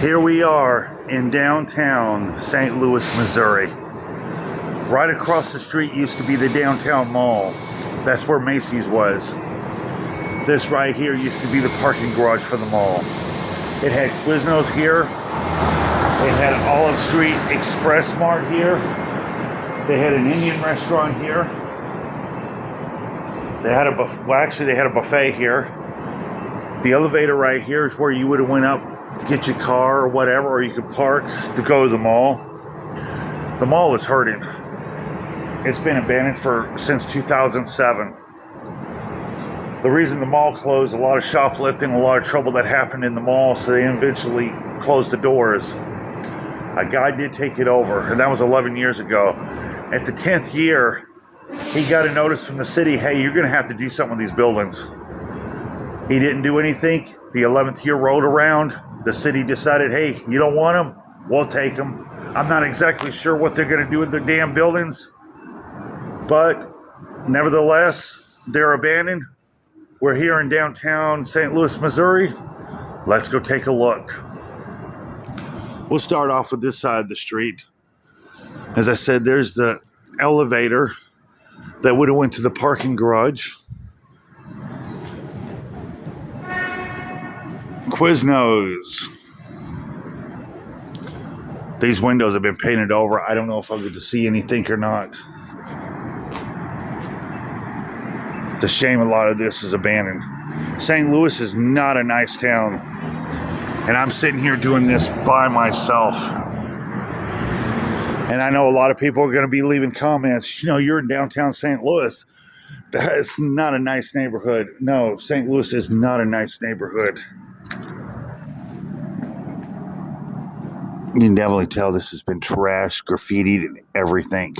Here we are in downtown St. Louis, Missouri. Right across the street used to be the downtown mall. That's where Macy's was. This right here used to be the parking garage for the mall. It had Quiznos here. It had an Olive Street Express Mart here. They had an Indian restaurant here. They had they had a buffet here. The elevator right here is where you would have went up to get your car or whatever, or you could park to go to the mall. The mall is hurting. It's been abandoned since 2007. The reason the mall closed, a lot of shoplifting, a lot of trouble that happened in the mall, so they eventually closed the doors. A guy did take it over, and that was 11 years ago. At the 10th year, he got a notice from the city, hey, you're going to have to do something with these buildings. He didn't do anything. The 11th year rolled around. The city decided, hey, you don't want them? We'll take them. I'm not exactly sure what they're going to do with their damn buildings, but nevertheless, they're abandoned. We're here in downtown St. Louis, Missouri. Let's go take a look. We'll start off with this side of the street. As I said, there's the elevator that would have went to the parking garage. Quiznos. These windows have been painted over. I don't know if I'll get to see anything or not. It's a shame a lot of this is abandoned. St. Louis is not a nice town. And I'm sitting here doing this by myself. And I know a lot of people are going to be leaving comments. You know, you're in downtown St. Louis. That's not a nice neighborhood. No, St. Louis is not a nice neighborhood. You can definitely tell this has been trashed, graffitied, and everything.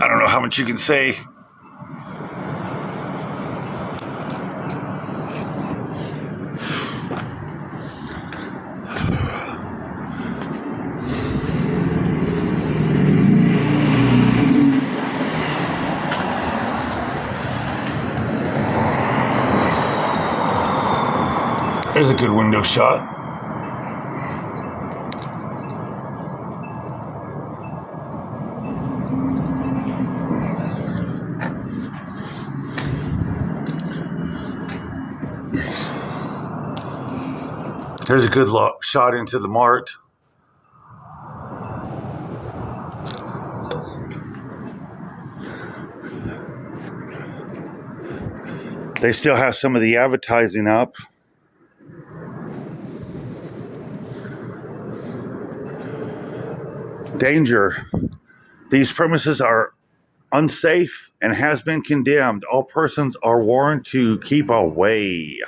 I don't know how much you can say. There's a good window shot. There's a good shot into the Mart. They still have some of the advertising up. Danger. These premises are unsafe and has been condemned. All persons are warned to keep away.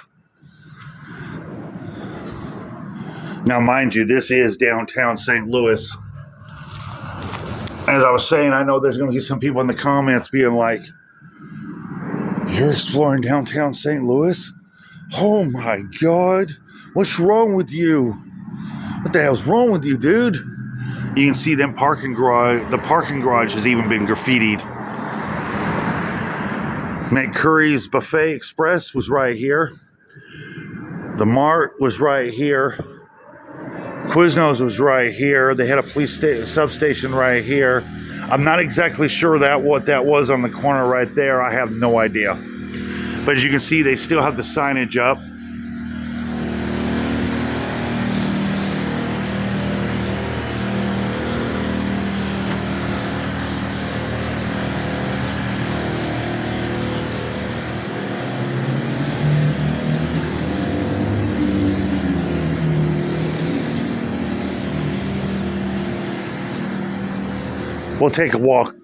Now, mind you, this is downtown St. Louis. As I was saying, I know there's going to be some people in the comments being like, you're exploring downtown St. Louis? Oh my God. What's wrong with you? What the hell's wrong with you, dude? You can see them parking garage. The parking garage has even been graffitied. McCurry's Buffet Express was right here. The was right here. Quiznos was right here. They had a police substation right here. I'm not exactly sure what that was on the corner right there. I have no idea. But as you can see, they still have the signage up. We'll take a walk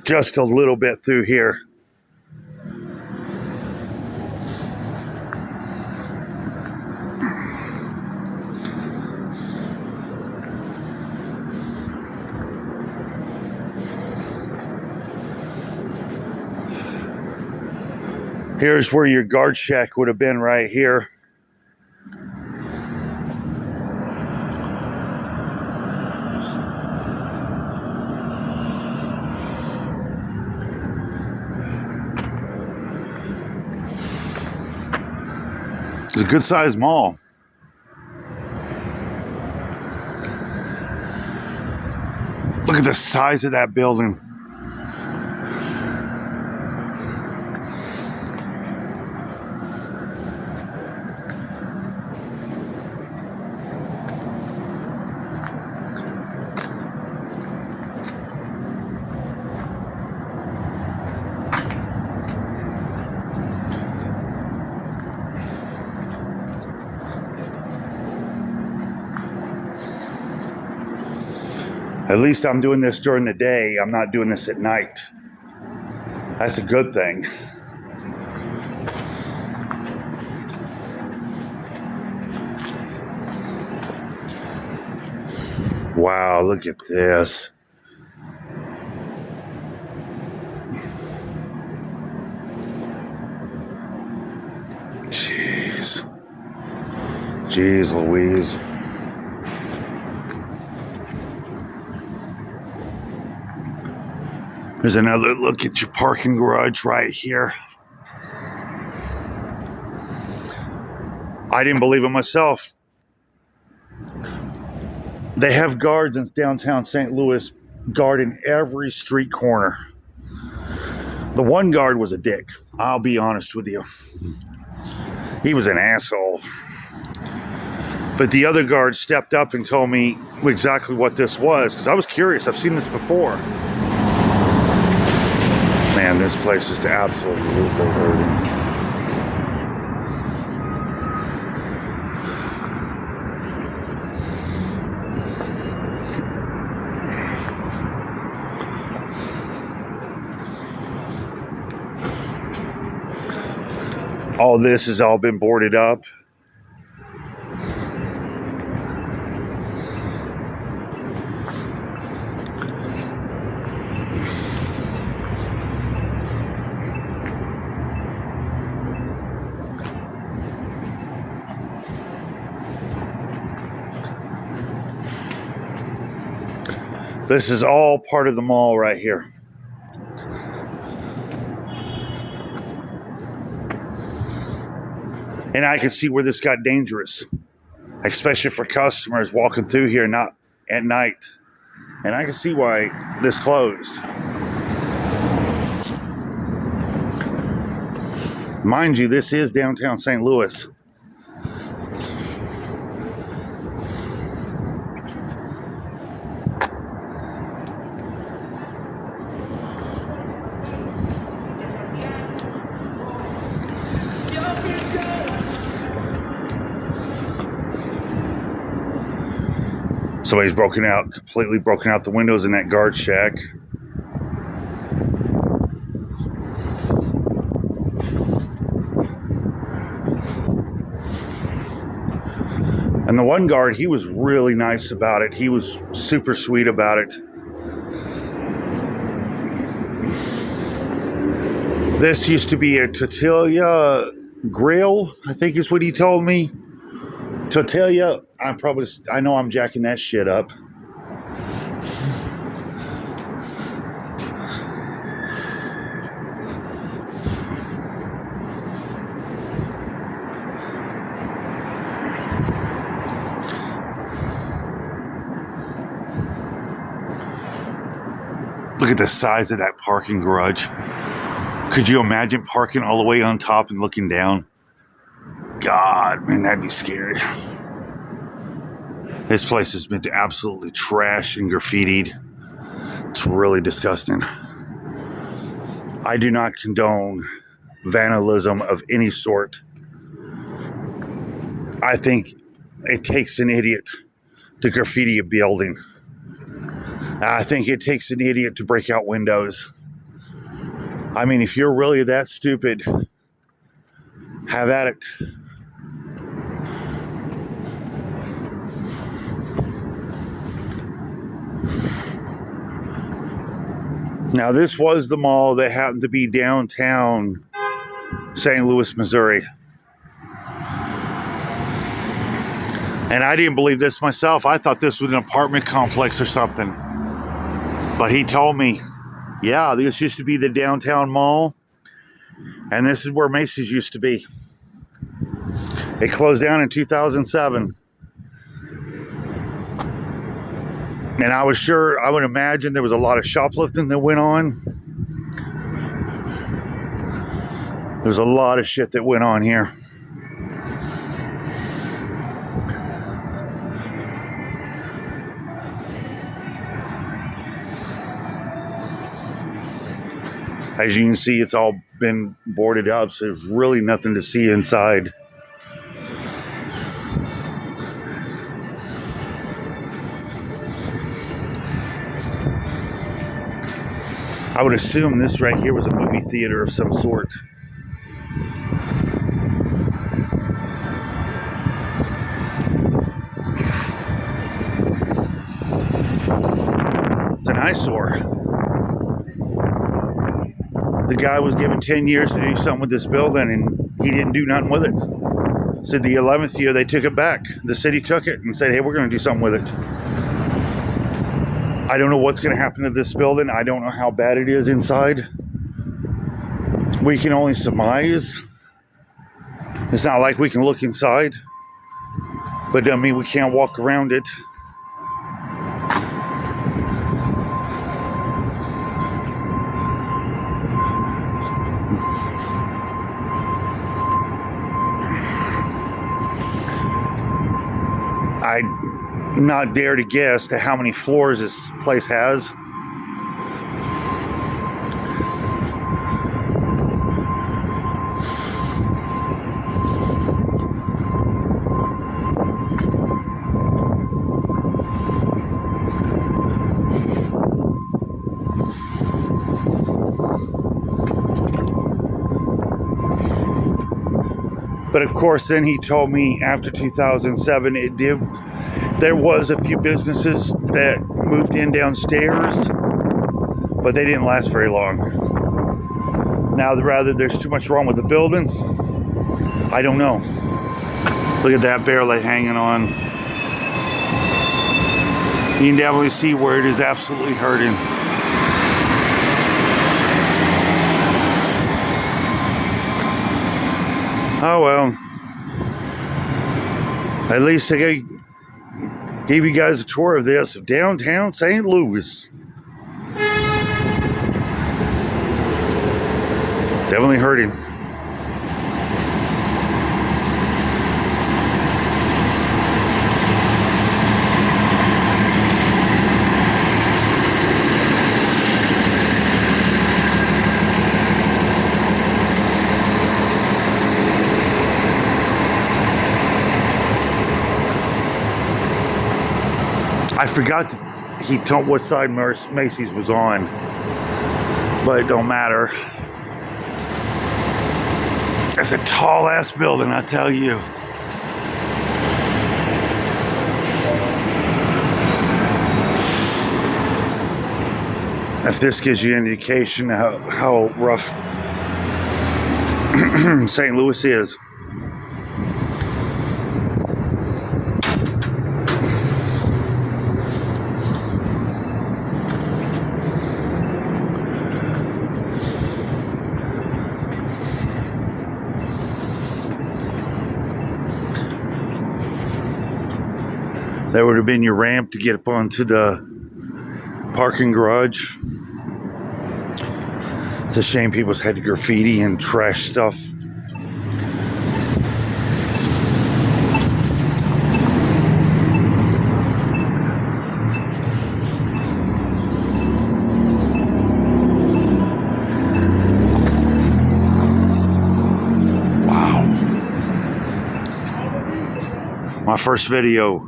just a little bit through here. Here's where your guard shack would have been right here. It's a good sized mall. Look at the size of that building. At least I'm doing this during the day. I'm not doing this at night. That's a good thing. Wow, look at this. Jeez Louise. There's another look at your parking garage right here. I didn't believe it myself. They have guards in downtown St. Louis guarding every street corner. The one guard was a dick. I'll be honest with you. He was an asshole. But the other guard stepped up and told me exactly what this was, because I was curious. I've seen this before. Man, this place is absolutely hurting. All this has all been boarded up. This is all part of the mall right here. And I can see where this got dangerous, especially for customers walking through here not at night. And I can see why this closed. Mind you, this is downtown St. Louis. Somebody's completely broken out the windows in that guard shack. And the one guard, he was really nice about it. He was super sweet about it. This used to be a tortilla grill, I think is what he told me. Tortilla, I know I'm jacking that shit up. Look at the size of that parking garage. Could you imagine parking all the way on top and looking down? God, man, that'd be scary. This place has been absolutely trashed and graffitied. It's really disgusting. I do not condone vandalism of any sort. I think it takes an idiot to graffiti a building. I think it takes an idiot to break out windows. I mean, if you're really that stupid, have at it. Now, this was the mall that happened to be downtown St. Louis, Missouri. And I didn't believe this myself. I thought this was an apartment complex or something. But he told me, yeah, this used to be the downtown mall. And this is where Macy's used to be. It closed down in 2007. And I would imagine there was a lot of shoplifting that went on. There's a lot of shit that went on here. As you can see, it's all been boarded up, so there's really nothing to see inside. I would assume this right here was a movie theater of some sort. It's an eyesore. The guy was given 10 years to do something with this building, and he didn't do nothing with it. So the 11th year, they took it back. The city took it and said, hey, we're going to do something with it. I don't know what's going to happen to this building. I don't know how bad it is inside. We can only surmise. It's not like we can look inside. But I mean, we can't walk around it. I not dare to guess to how many floors this place has. But of course, then he told me after 2007, there was a few businesses that moved in downstairs, but they didn't last very long. Now, rather there's too much wrong with the building, I don't know. Look at that barely hanging on. You can definitely see where it is absolutely hurting. Oh well. At least I gave you guys a tour of this downtown St. Louis. Definitely hurting. I forgot he told what side Macy's was on, but it don't matter. It's a tall ass building, I tell you. If this gives you an indication of how rough St. Louis is. That would have been your ramp to get up onto the parking garage. It's a shame people had to graffiti and trash stuff. Wow. My first video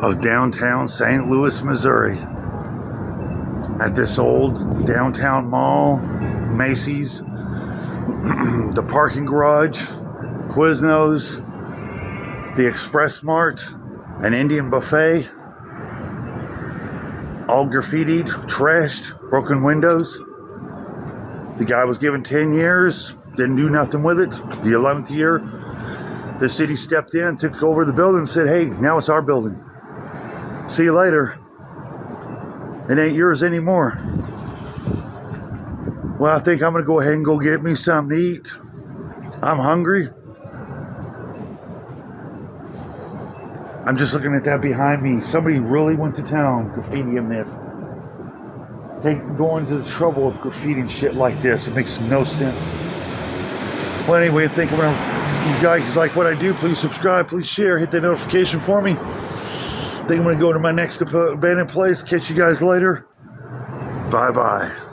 of downtown St. Louis, Missouri, at this old downtown mall, Macy's, the parking garage, Quiznos, the Express Mart, an Indian buffet, all graffitied, trashed, broken windows. The guy was given 10 years, didn't do nothing with it. The 11th year, the city stepped in, took over the building, and said, hey, now it's our building. See you later. It ain't yours anymore. Well, I think I'm going to go ahead and go get me something to eat. I'm hungry. I'm just looking at that behind me. Somebody really went to town graffitiing this. Going to the trouble of graffitiing shit like this. It makes no sense. Well, anyway, I think you guys like what I do. Please subscribe. Please share. Hit that notification for me. I think I'm going to go to my next abandoned place. Catch you guys later. Bye-bye.